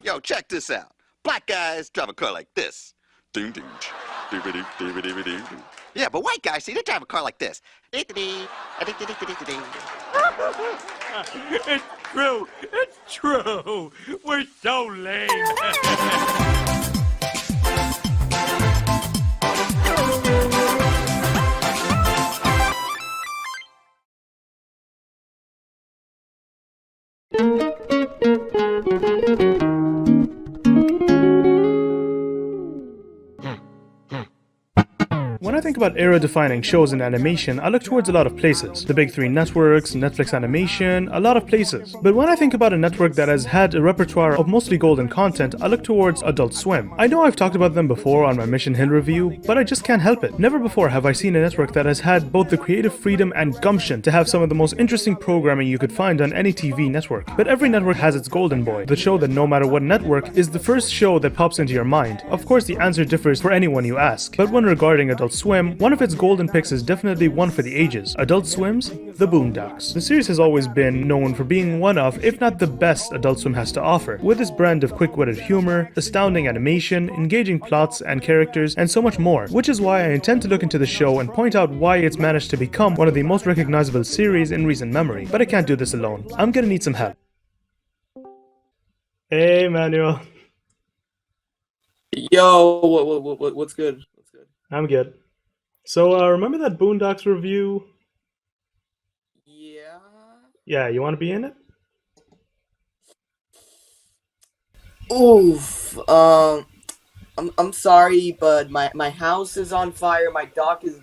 Yo, check this out. Black guys drive a car like this. Ding ding. Yeah, but white guys, see, they drive a car like this. It's true. It's true. We're so lame. When I think about era-defining shows in animation, I look towards a lot of places. The big three networks, Netflix Animation, a lot of places. But when I think about a network that has had a repertoire of mostly golden content, I look towards Adult Swim. I know I've talked about them before on my Mission Hill review, but I just can't help it. Never before have I seen a network that has had both the creative freedom and gumption to have some of the most interesting programming you could find on any TV network. But every network has its golden boy, the show that no matter what network is the first show that pops into your mind. Of course, the answer differs for anyone you ask, but when regarding Adult Swim, one of its golden picks is definitely one for the ages. Adult Swim's The Boondocks. The series has always been known for being one of, if not the best, Adult Swim has to offer, with its blend of quick-witted humor, astounding animation, engaging plots and characters, and so much more, which is why I intend to look into the show and point out why it's managed to become one of the most recognizable series in recent memory. But I can't do this alone. I'm gonna need some help. Hey, Manuel. Yo, what's good? What's good? I'm good. So, remember that Boondocks review? Yeah. Yeah, you want to be in it? Oof. I'm sorry, but my house is on fire. My dog is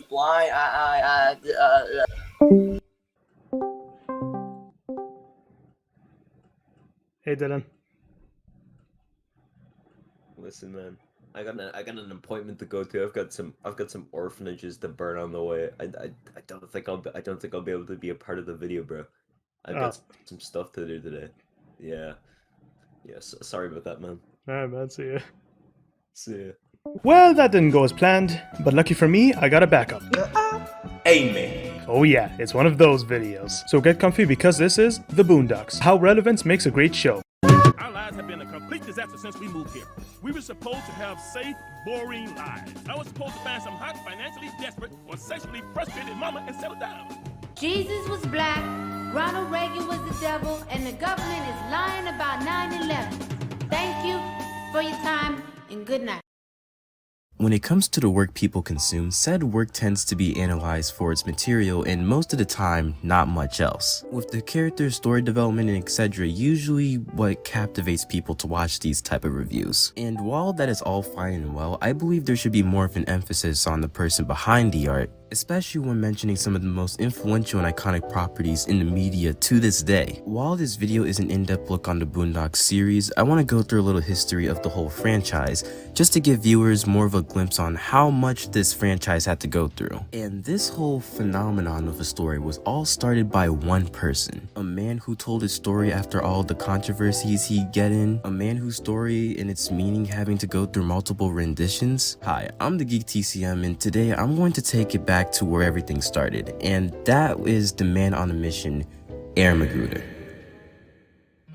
blind. Hey, Dylan. Listen, man. I got an appointment to go to. I've got some orphanages to burn on the way. I don't think I'll be able to be a part of the video, bro. I've got some stuff to do today. Yeah. Yes. Sorry about that, man. Alright, man. See ya. See ya. Well, that didn't go as planned, but lucky for me, I got a backup. Amen. Oh yeah, it's one of those videos. So get comfy because this is The Boondocks, how relevance makes a great show. Our lives have been a complete disaster since we moved here. We were supposed to have safe, boring lives. I was supposed to find some hot, financially desperate, or sexually frustrated mama and settle down. Jesus was black, Ronald Reagan was the devil, and the government is lying about 9/11. Thank you for your time, and good night. When it comes to the work people consume, said work tends to be analyzed for its material and most of the time, not much else. With the character, story development, and etc. usually what captivates people to watch these type of reviews. And while that is all fine and well, I believe there should be more of an emphasis on the person behind the art, especially when mentioning some of the most influential and iconic properties in the media to this day. While this video is an in-depth look on the Boondocks series, I want to go through a little history of the whole franchise, just to give viewers more of a glimpse on how much this franchise had to go through. And this whole phenomenon of a story was all started by one person. A man who told his story after all the controversies he'd get in. A man whose story and its meaning having to go through multiple renditions. Hi, I'm the Geek TCM, and today I'm going to take it back to where everything started, and that is the man on a mission, Aaron McGruder.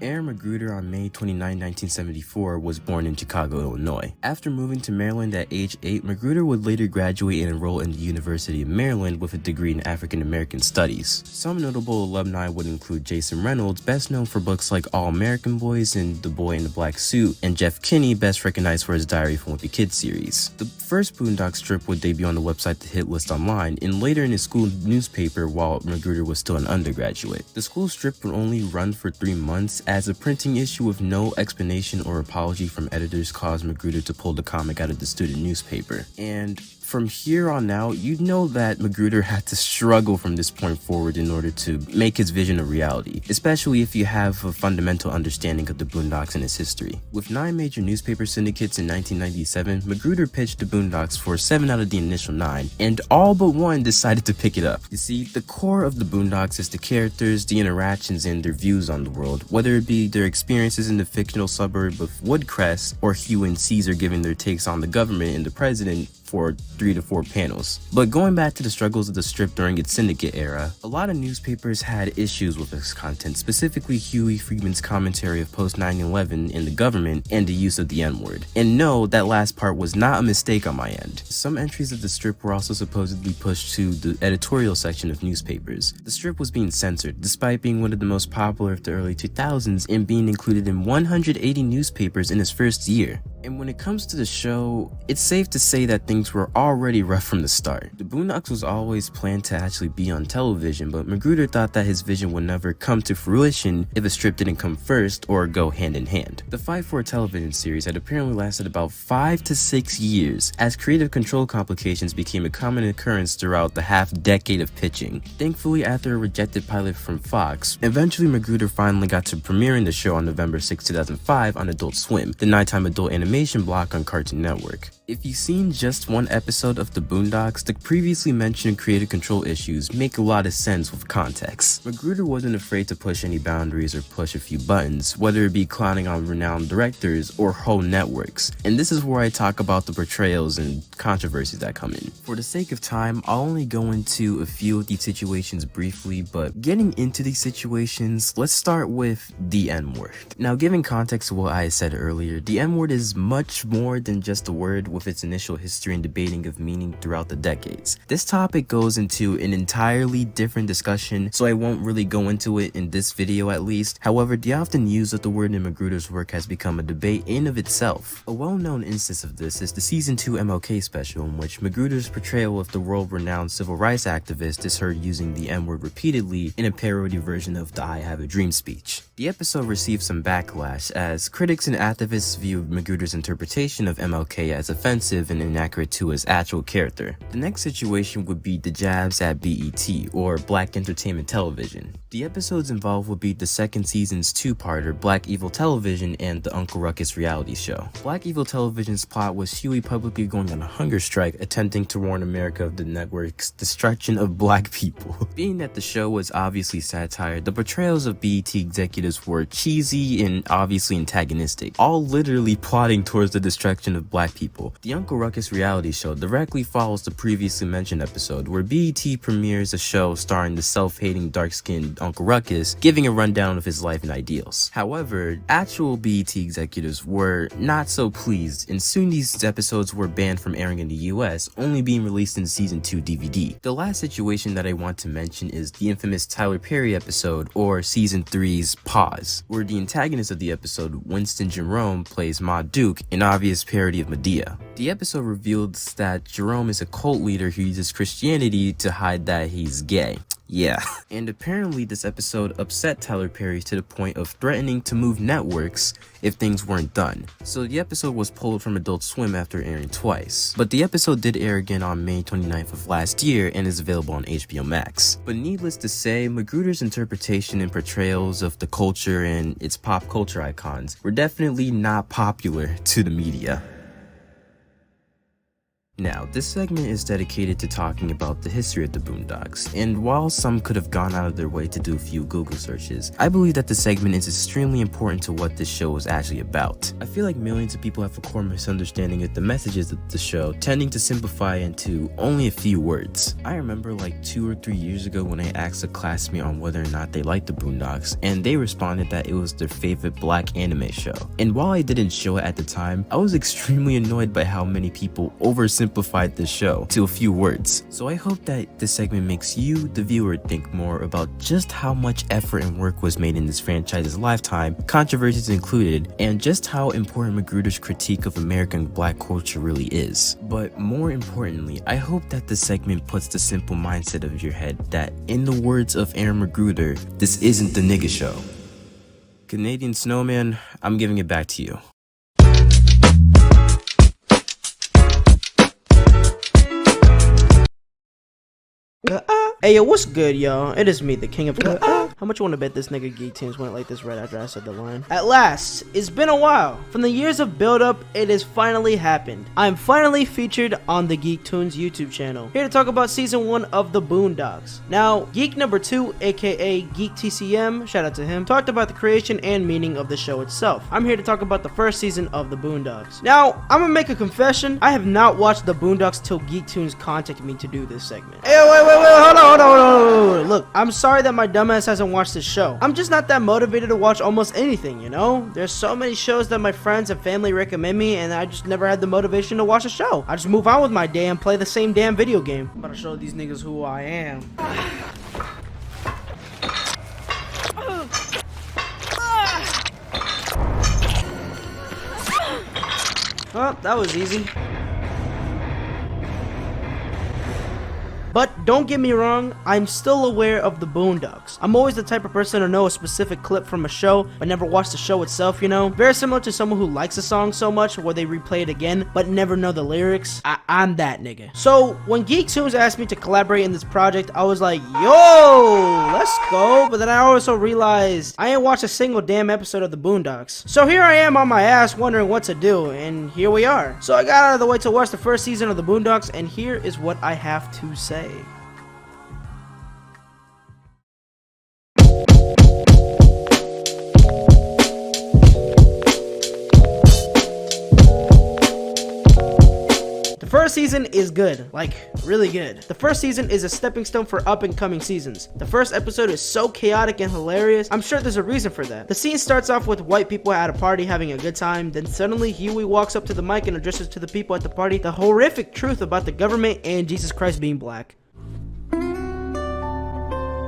Aaron McGruder on May 29, 1974 was born in Chicago, Illinois. After moving to Maryland at age 8, McGruder would later graduate and enroll in the University of Maryland with a degree in African American Studies. Some notable alumni would include Jason Reynolds, best known for books like All American Boys and The Boy in the Black Suit, and Jeff Kinney, best recognized for his Diary from Wimpy Kid series. The first Boondocks strip would debut on the website The Hit List Online, and later in his school newspaper while McGruder was still an undergraduate. The school strip would only run for 3 months, as a printing issue with no explanation or apology from editors caused McGruder to pull the comic out of the student newspaper. And from here on out, you'd know that McGruder had to struggle from this point forward in order to make his vision a reality, especially if you have a fundamental understanding of the Boondocks and its history. With 9 major newspaper syndicates in 1997, McGruder pitched the Boondocks for 7 out of the initial 9, and all but 1 decided to pick it up. You see, the core of the Boondocks is the characters, the interactions, and their views on the world, whether it be their experiences in the fictional suburb of Woodcrest, or Hugh and Caesar giving their takes on the government and the president, for 3 to 4 panels. But going back to the struggles of the strip during its syndicate era, a lot of newspapers had issues with its content, specifically Huey Freeman's commentary of post 9/11 in the government and the use of the N-word. And no, that last part was not a mistake on my end. Some entries of the strip were also supposedly pushed to the editorial section of newspapers. The strip was being censored, despite being one of the most popular of the early 2000s and being included in 180 newspapers in its first year. And when it comes to the show, it's safe to say that things were already rough from the start. The Boondocks was always planned to actually be on television, but Magruder thought that his vision would never come to fruition if the strip didn't come first or go hand in hand. The fight for a television series had apparently lasted about 5 to 6 years, as creative control complications became a common occurrence throughout the half-decade of pitching. Thankfully, after a rejected pilot from Fox, eventually Magruder finally got to premiering the show on November 6, 2005 on Adult Swim, the nighttime adult animation block on Cartoon Network. If you've seen just one episode of the Boondocks, the previously mentioned creative control issues make a lot of sense with context. Magruder wasn't afraid to push any boundaries or push a few buttons, whether it be clowning on renowned directors or whole networks. And this is where I talk about the portrayals and controversies that come in. For the sake of time, I'll only go into a few of these situations briefly, but getting into these situations, let's start with the N-word. Now, giving context to what I said earlier, the N-word is much more than just a word with its initial history and debating of meaning throughout the decades. This topic goes into an entirely different discussion, so I won't really go into it in this video at least. However, the often use of the word in Magruder's work has become a debate in of itself. A well-known instance of this is the season 2 MLK special, in which Magruder's portrayal of the world-renowned civil rights activist is heard using the N-word repeatedly in a parody version of the I Have a Dream speech. The episode received some backlash, as critics and activists viewed Magruder's interpretation of MLK as offensive and inaccurate to his actual character. The next situation would be the jabs at BET, or Black Entertainment Television. The episodes involved would be the second season's two-parter, Black Evil Television and the Uncle Ruckus reality show. Black Evil Television's plot was Huey publicly going on a hunger strike, attempting to warn America of the network's destruction of black people. Being that the show was obviously satire, the portrayals of BET executives were cheesy and obviously antagonistic, all literally plotting towards the destruction of black people. The Uncle Ruckus reality show directly follows the previously mentioned episode, where BET premieres a show starring the self-hating dark-skinned Uncle Ruckus, giving a rundown of his life and ideals. However, actual BET executives were not so pleased, and soon these episodes were banned from airing in the US, only being released in season 2 DVD. The last situation that I want to mention is the infamous Tyler Perry episode, or season 3's Pause, where the antagonist of the episode, Winston Jerome, plays Ma Duke, an obvious parody of Medea. The episode reveals that Jerome is a cult leader who uses Christianity to hide that he's gay. Yeah. And apparently this episode upset Tyler Perry to the point of threatening to move networks if things weren't done. So the episode was pulled from Adult Swim after airing twice. But the episode did air again on May 29th of last year and is available on HBO Max. But needless to say, Magruder's interpretation and portrayals of the culture and its pop culture icons were definitely not popular to the media. Now, this segment is dedicated to talking about the history of the Boondocks, and while some could have gone out of their way to do a few Google searches, I believe that the segment is extremely important to what this show is actually about. I feel like millions of people have a core misunderstanding of the messages of the show, tending to simplify into only a few words. I remember like 2 or 3 years ago when I asked a classmate on whether or not they liked the Boondocks, and they responded that it was their favorite black anime show. And while I didn't show it at the time, I was extremely annoyed by how many people oversimplified the show to a few words. So I hope that this segment makes you, the viewer, think more about just how much effort and work was made in this franchise's lifetime, controversies included, and just how important Magruder's critique of American black culture really is. But more importantly, I hope that this segment puts the simple mindset of your head that, in the words of Aaron Magruder, this isn't the nigga show. Canadian Snowman, I'm giving it back to you. Hey yo, what's good, y'all? It is me, the king of How much you wanna bet this nigga GeekToons went like this right after I said the line? At last, it's been a while. From the years of build-up, it has finally happened. I am finally featured on the GeekToons YouTube channel, here to talk about season 1 of the Boondocks. Now, Geek number 2, aka Geek TCM, shout out to him, talked about the creation and meaning of the show itself. I'm here to talk about the first season of the Boondocks. Now, I'm gonna make a confession. I have not watched the Boondocks till GeekToons contacted me to do this segment. Hey, wait, hold on. Look, I'm sorry that my dumbass hasn't watched this show. I'm just not that motivated to watch almost anything, you know? There's so many shows that my friends and family recommend me, and I just never had the motivation to watch a show. I just move on with my day and play the same damn video game. I'm about to show these niggas who I am. Well, that was easy. But don't get me wrong, I'm still aware of the Boondocks. I'm always the type of person to know a specific clip from a show, but never watch the show itself, you know? Very similar to someone who likes a song so much where they replay it again, but never know the lyrics. I'm that nigga. So, when GeekToons asked me to collaborate in this project, I was like, yo, let's go. But then I also realized I ain't watched a single damn episode of the Boondocks. So here I am on my ass wondering what to do, and here we are. So I got out of the way to watch the first season of the Boondocks, and here is what I have to say. The first season is good, like really good. The first season is a stepping stone for up and coming seasons. The first episode is so chaotic and hilarious. I'm sure there's a reason for that. The scene starts off with white people at a party having a good time, then suddenly Huey walks up to the mic and addresses to the people at the party the horrific truth about the government and Jesus Christ being black.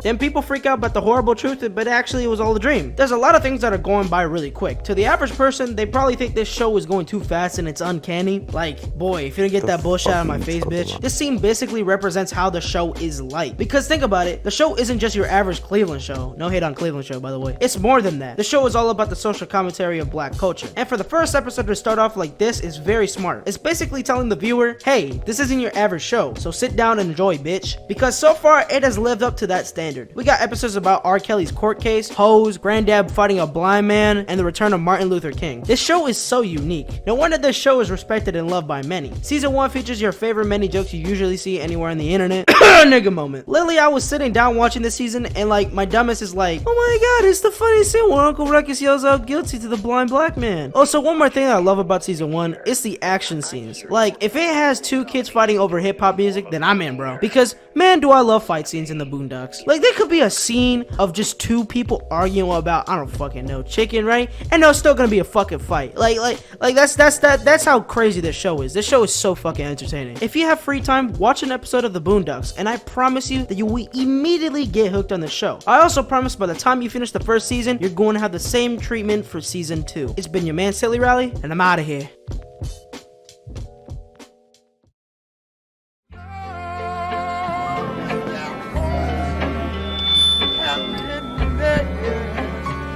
Then people freak out about the horrible truth, but actually it was all a dream. There's a lot of things that are going by really quick. To the average person, they probably think this show is going too fast and it's uncanny. Like, boy, if you don't get that bullshit out of my face, bitch. This scene basically represents how the show is like. Because think about it, the show isn't just your average Cleveland show. No hate on Cleveland show, by the way. It's more than that. The show is all about the social commentary of black culture. And for the first episode to start off like this is very smart. It's basically telling the viewer, hey, this isn't your average show, so sit down and enjoy, bitch. Because so far, it has lived up to that standard. We got episodes about R. Kelly's court case, hoes, granddad fighting a blind man, and the return of Martin Luther King. This show is so unique. No wonder this show is respected and loved by many. Season 1 features your favorite many jokes you usually see anywhere on the internet. Nigga moment. Literally, I was sitting down watching this season, and like, my dumbass is like, oh my god, it's the funniest scene where Uncle Ruckus yells out guilty to the blind black man. Also, one more thing that I love about season 1, it's the action scenes. Like, if it has 2 kids fighting over hip-hop music, then I'm in, bro. Because, man, do I love fight scenes in the Boondocks. Like, there could be a scene of just 2 people arguing about, I don't fucking know, chicken, right? And there's still gonna be a fucking fight. Like that's how crazy this show is. This show is so fucking entertaining. If you have free time, watch an episode of the Boondocks, and I promise you that you will immediately get hooked on the show. I also promise by the time you finish the first season, you're going to have the same treatment for season 2. It's been your man Silly Rally, and I'm out of here.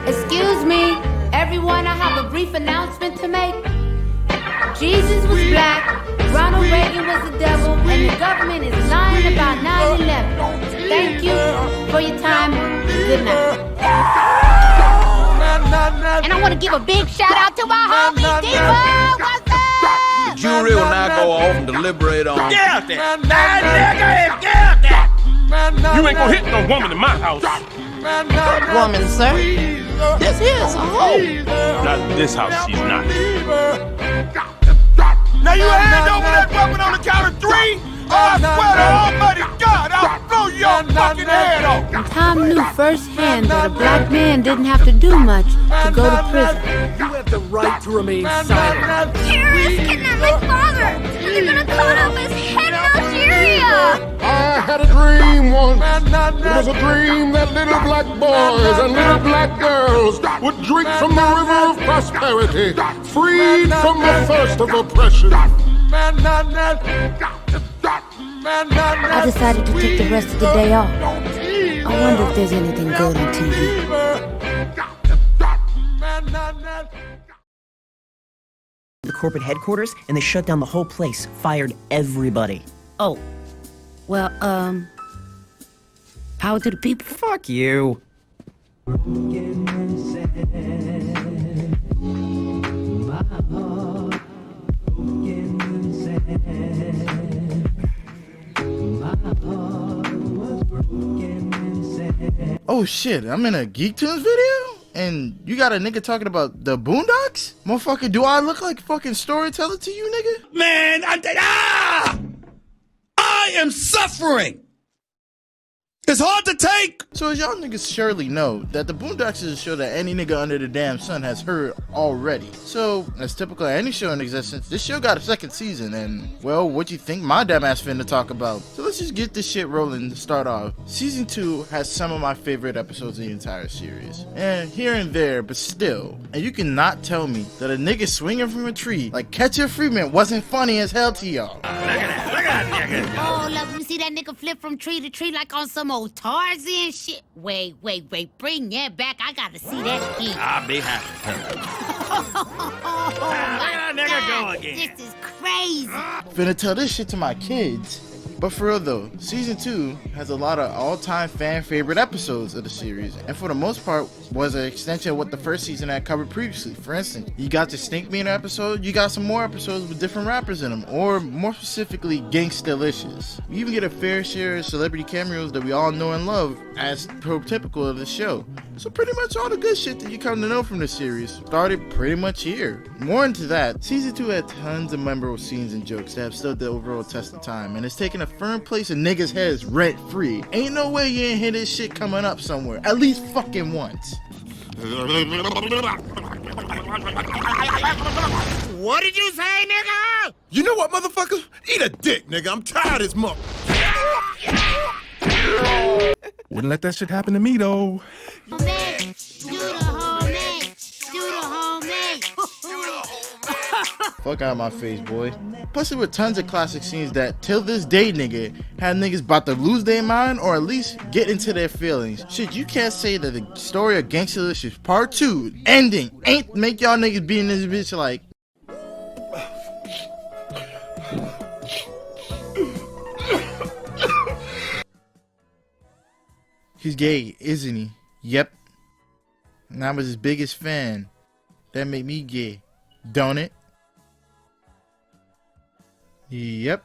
Excuse me, everyone, I have a brief announcement to make. Jesus was black, Ronald Reagan was the devil, and the government is lying about 9/11. Thank you for your time. Good night. And I want to give a big shout out to my homie, Diva. What's up? The jury will now go off and deliberate on. Get out there! Get out there! You ain't gonna hit no woman in my house. Woman, sir. This here is a hoe. Not in this house, she's not. Now you hand over that weapon on the count of 3, or I swear to Almighty God, I'll blow your fucking head off. Tom knew firsthand that a black man didn't have to do much to go to prison. You have the right to remain silent. Terrorists kidnapped my father! They're gonna cut off his head in Algeria! I had a dream once. It was a dream that little black boys and little black girls would drink from the river of prosperity, freed from the thirst of oppression. I decided to take the rest of the day off. I wonder if there's anything good on TV. The corporate headquarters, and they shut down the whole place, fired everybody. Oh, well, Power to the people. Fuck you. Oh shit, I'm in a GeekToons video? And you got a nigga talking about the Boondocks? Motherfucker, do I look like a fucking storyteller to you, nigga? Man, I am suffering. It's hard to take. So as y'all niggas surely know, that the Boondocks is a show that any nigga under the damn sun has heard already. So, as typical of any show in existence, this show got a second season, and, well, what you think my dumb ass finna talk about? So let's just get this shit rolling to start off. Season 2 has some of my favorite episodes of the entire series. And here and there, but still. And you cannot tell me that a nigga swinging from a tree like Catcher Freeman wasn't funny as hell to y'all. Look at that nigga. Oh, look, you see that nigga flip from tree to tree like on some old Tarzan shit? Wait, bring that back. I gotta see that again. I'll be happy. Oh, Look at that nigga go again. This is crazy. Finna tell this shit to my kids. But for real though, season 2 has a lot of all-time fan favorite episodes of the series, and for the most part was an extension of what the first season had covered previously. For instance, you got the Stink Meter episode, you got some more episodes with different rappers in them, or more specifically, Gangstalicious. You even get a fair share of celebrity cameos that we all know and love, as prototypical of the show. So pretty much all the good shit that you come to know from this series started pretty much here. More into that, season 2 had tons of memorable scenes and jokes that have stood the overall test of time, and it's taken a firm place in niggas' heads rent free. Ain't no way you ain't hear this shit coming up somewhere, at least fucking once. What did you say, nigga? You know what, motherfucker? Eat a dick, nigga. I'm tired of this mother. Wouldn't let that shit happen to me, though. Fuck out of my face, boy. Plus there were tons of classic scenes that, till this day, nigga, had niggas about to lose their mind or at least get into their feelings. Shit, you can't say that the story of Gangstalicious Part 2 ending ain't make y'all niggas be in this bitch like... He's gay, isn't he? Yep. And I was his biggest fan. That made me gay, don't it? Yep.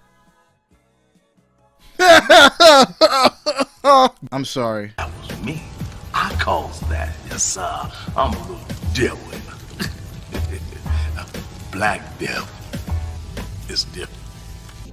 I'm sorry. That was me. I caused that. Yes, sir. I'm a little devil. Black devil. It's different.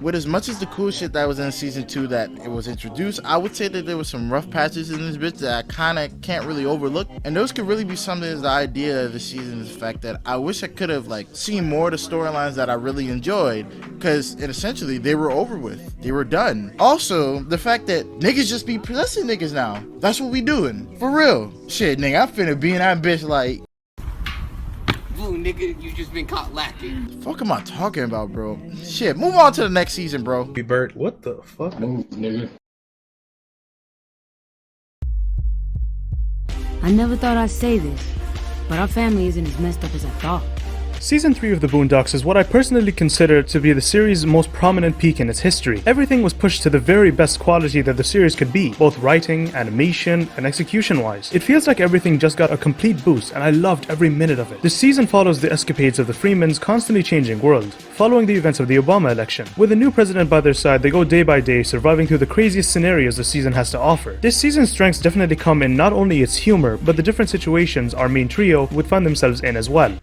With as much as the cool shit that was in season 2 that it was introduced, I would say that there was some rough patches in this bitch that I kinda can't really overlook. And those could really be something as the idea of the season is the fact that I wish I could have like seen more of the storylines that I really enjoyed. Cause essentially they were over with. They were done. Also, the fact that niggas just be possessing niggas now. That's what we doing. For real. Shit, nigga, I'm finna be in that bitch like... Nigga, you just been caught lacking. The fuck am I talking about, bro? Shit, move on to the next season, bro. Bert, what the fuck? Move, nigga. I never thought I'd say this, but our family isn't as messed up as I thought. Season 3 of the Boondocks is what I personally consider to be the series' most prominent peak in its history. Everything was pushed to the very best quality that the series could be, both writing, animation, and execution-wise. It feels like everything just got a complete boost, and I loved every minute of it. The season follows the escapades of the Freemans' constantly changing world, following the events of the Obama election. With a new president by their side, they go day by day, surviving through the craziest scenarios the season has to offer. This season's strengths definitely come in not only its humor, but the different situations our main trio would find themselves in as well.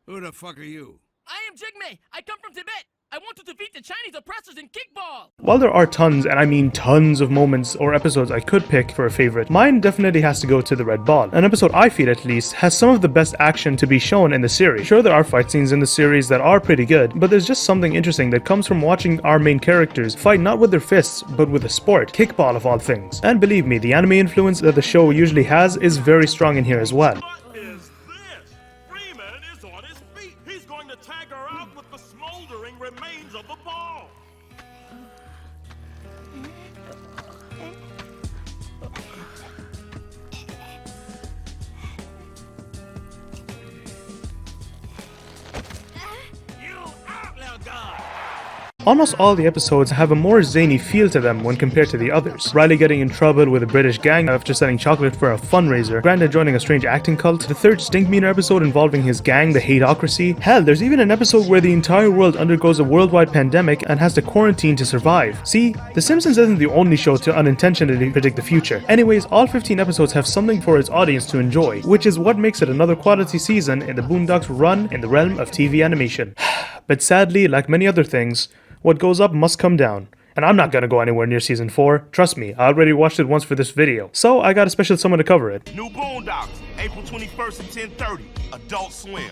Who the fuck are you? I am Jigme. I come from Tibet. I want to defeat the Chinese oppressors in kickball. While there are tons, and I mean tons of moments or episodes I could pick for a favorite, mine definitely has to go to the Red Ball. An episode I feel at least has some of the best action to be shown in the series. Sure, there are fight scenes in the series that are pretty good, but there's just something interesting that comes from watching our main characters fight not with their fists, but with a sport, kickball of all things. And believe me, the anime influence that the show usually has is very strong in here as well. Tag her out with the smoldering remains of the ball. You outlaw god! Almost all the episodes have a more zany feel to them when compared to the others. Riley getting in trouble with a British gang after selling chocolate for a fundraiser, Granddad joining a strange acting cult, the third stink meter episode involving his gang, the Hateocracy. Hell, there's even an episode where the entire world undergoes a worldwide pandemic and has to quarantine to survive. See, The Simpsons isn't the only show to unintentionally predict the future. Anyways, all 15 episodes have something for its audience to enjoy, which is what makes it another quality season in the Boondocks run in the realm of TV animation. But sadly, like many other things, what goes up must come down. And I'm not gonna go anywhere near season 4. Trust me, I already watched it once for this video. So I got a special someone to cover it. New Boondocks, April 21st at 10:30. Adult Swim.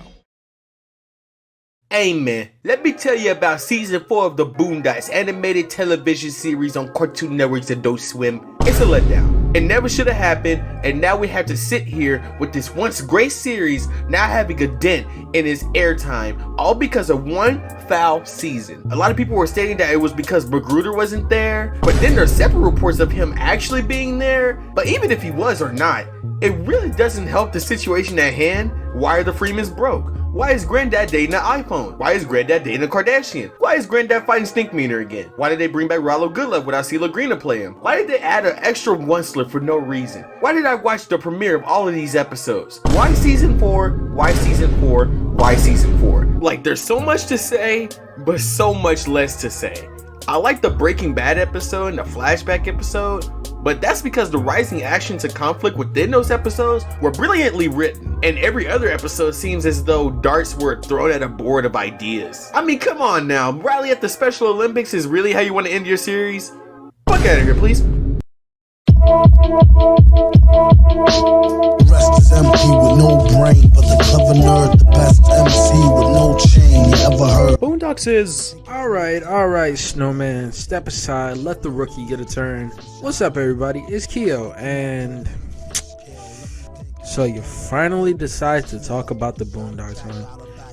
Hey man, let me tell you about season 4 of the Boondocks animated television series on Cartoon Network's Adult Swim. It's a letdown. It never should have happened, and now we have to sit here with this once great series now having a dent in its airtime, all because of one foul season. A lot of people were stating that it was because Magruder wasn't there, but then there's separate reports of him actually being there. But even if he was or not, it really doesn't help the situation at hand. Why are the Freemans broke? Why is Granddad dating an iPhone? Why is Granddad dating a Kardashian? Why is Granddad fighting Stink Meaner again? Why did they bring back Rollo Goodlove without CeeLo Green to play him? Why did they add an extra one slip for no reason? Why did I watch the premiere of all of these episodes? Why season 4? Why season 4? Why season 4? Like, there's so much to say, but so much less to say. I like the Breaking Bad episode and the flashback episode, but that's because the rising action to conflict within those episodes were brilliantly written, and every other episode seems as though darts were thrown at a board of ideas. I mean, come on now, Riley at the Special Olympics is really how you want to end your series? Fuck out of here, please. The rest is empty with no brain, but the clever nerd, the best MC with no chain you ever heard. Boondocks is... Alright, Snowman, step aside, let the rookie get a turn. What's up, everybody? It's Keo, and... So you finally decide to talk about the Boondocks, huh?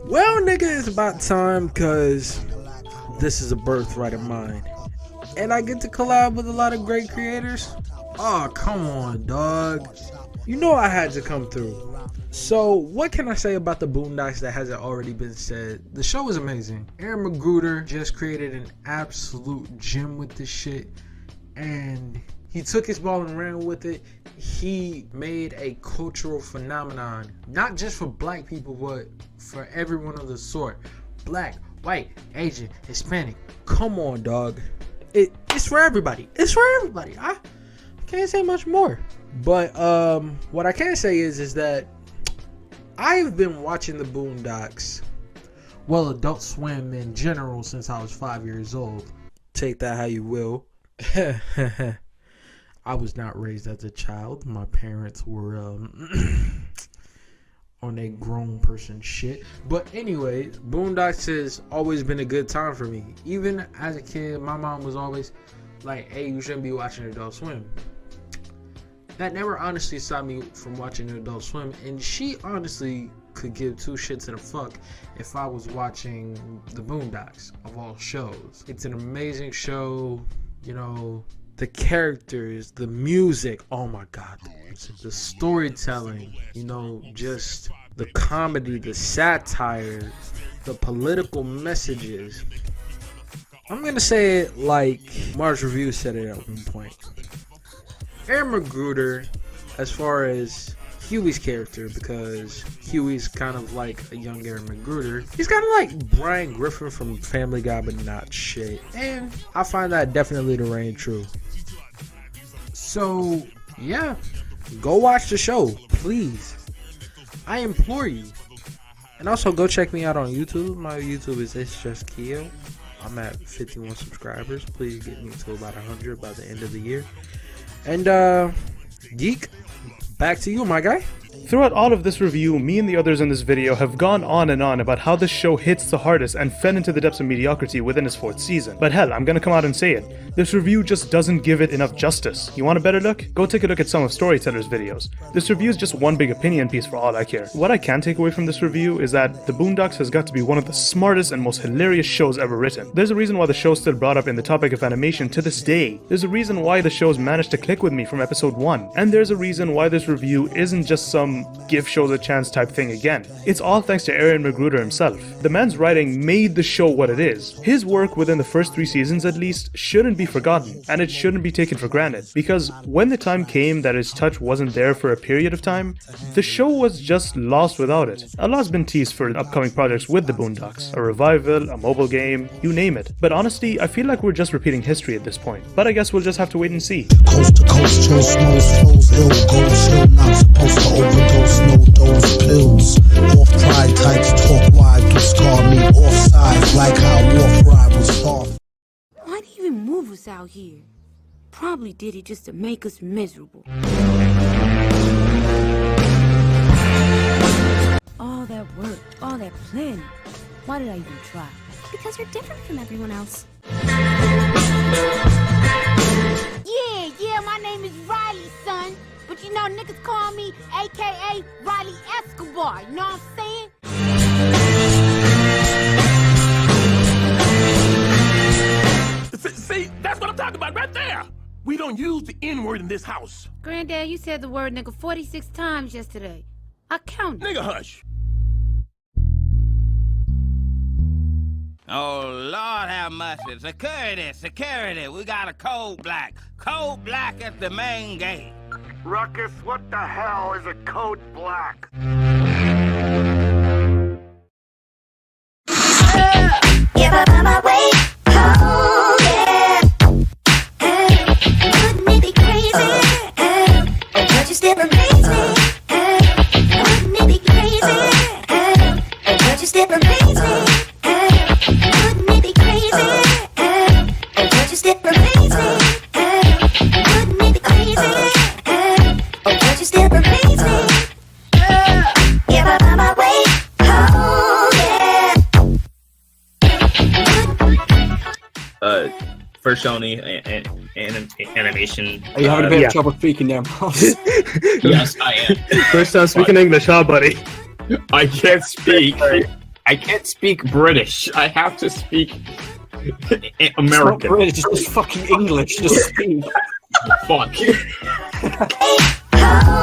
Well, nigga, it's about time, cause this is a birthright of mine. And I get to collab with a lot of great creators. Oh, come on, dog. You know I had to come through. So, what can I say about the Boondocks that hasn't already been said? The show is amazing. Aaron Magruder just created an absolute gem with this shit. And he took his ball and ran with it. He made a cultural phenomenon. Not just for black people, but for everyone of the sort. Black, white, Asian, Hispanic. Come on, dog. It's for everybody. It's for everybody. I can't say much more. But what I can say is that I've been watching the Boondocks, well, Adult Swim in general, since I was 5 years old. Take that how you will. I was not raised as a child. My parents were on a grown person shit. But anyway, Boondocks has always been a good time for me. Even as a kid, my mom was always like, hey, you shouldn't be watching Adult Swim. That never honestly stopped me from watching Adult Swim, and she honestly could give two shits and a fuck if I was watching the Boondocks of all shows. It's an amazing show, you know, the characters, the music, oh my god, the storytelling, you know, just the comedy, the satire, the political messages. I'm gonna say it like Mars Review said it at one point. Aaron Magruder, as far as Huey's character, because Huey's kind of like a young Aaron Magruder, he's kind of like Brian Griffin from Family Guy, but not shit. And I find that definitely to reign true. So, yeah, go watch the show, please. I implore you. And also go check me out on YouTube. My YouTube is It's Just Keo. I'm at 51 subscribers. Please get me to about 100 by the end of the year. And Geek, back to you, my guy. Throughout all of this review, me and the others in this video have gone on and on about how this show hits the hardest and fell into the depths of mediocrity within its 4th season. But hell, I'm gonna come out and say it. This review just doesn't give it enough justice. You want a better look? Go take a look at some of Storyteller's videos. This review is just one big opinion piece for all I care. What I can take away from this review is that The Boondocks has got to be one of the smartest and most hilarious shows ever written. There's a reason why the show's still brought up in the topic of animation to this day. There's a reason why the show's managed to click with me from episode 1. And there's a reason why this review isn't just some give shows a chance type thing again. It's all thanks to Aaron Magruder himself. The man's writing made the show what it is. His work within the first 3 seasons at least shouldn't be forgotten, and it shouldn't be taken for granted, because when the time came that his touch wasn't there for a period of time, the show was just lost without it. A lot's been teased for upcoming projects with the Boondocks, a revival, a mobile game, you name it. But honestly, I feel like we're just repeating history at this point. But I guess we'll just have to wait and see. Coast to coast, chill, snows, flows, ill, goes, chill, not supposed to overdose, no dose, pills. Off pride types talk wide, do scar me off sides, like how Wolf Ride was soft. Why'd he even move us out here? Probably did it just to make us miserable. All that work, all that planning. Why did I even try? Because you're different from everyone else. Yeah, my name is Riley, son. But you know, niggas call me AKA Riley Escobar. You know what I'm saying? See, that's what I'm talking about right there. We don't use the N-word in this house. Granddad, you said the word nigga 46 times yesterday. I counted. Nigga, hush. Oh, Lord have mercy. Security. We got a code black. Code black at the main gate. Ruckus, what the hell is a code black? If I find my way home, yeah. Wouldn't it be crazy? But you still amaze me. Wouldn't it be crazy? But you still amaze me. Wouldn't it be crazy? But you still amaze me. Wouldn't it be crazy? But you still amaze me. If I find my way home, yeah. First only animation. Are you having a bit of trouble speaking there, Moss? Yes, I am. First time speaking English, huh, buddy? I can't speak. I can't speak British. I have to speak American. It's not British, it's just fucking English. Just speak. Fuck. Home.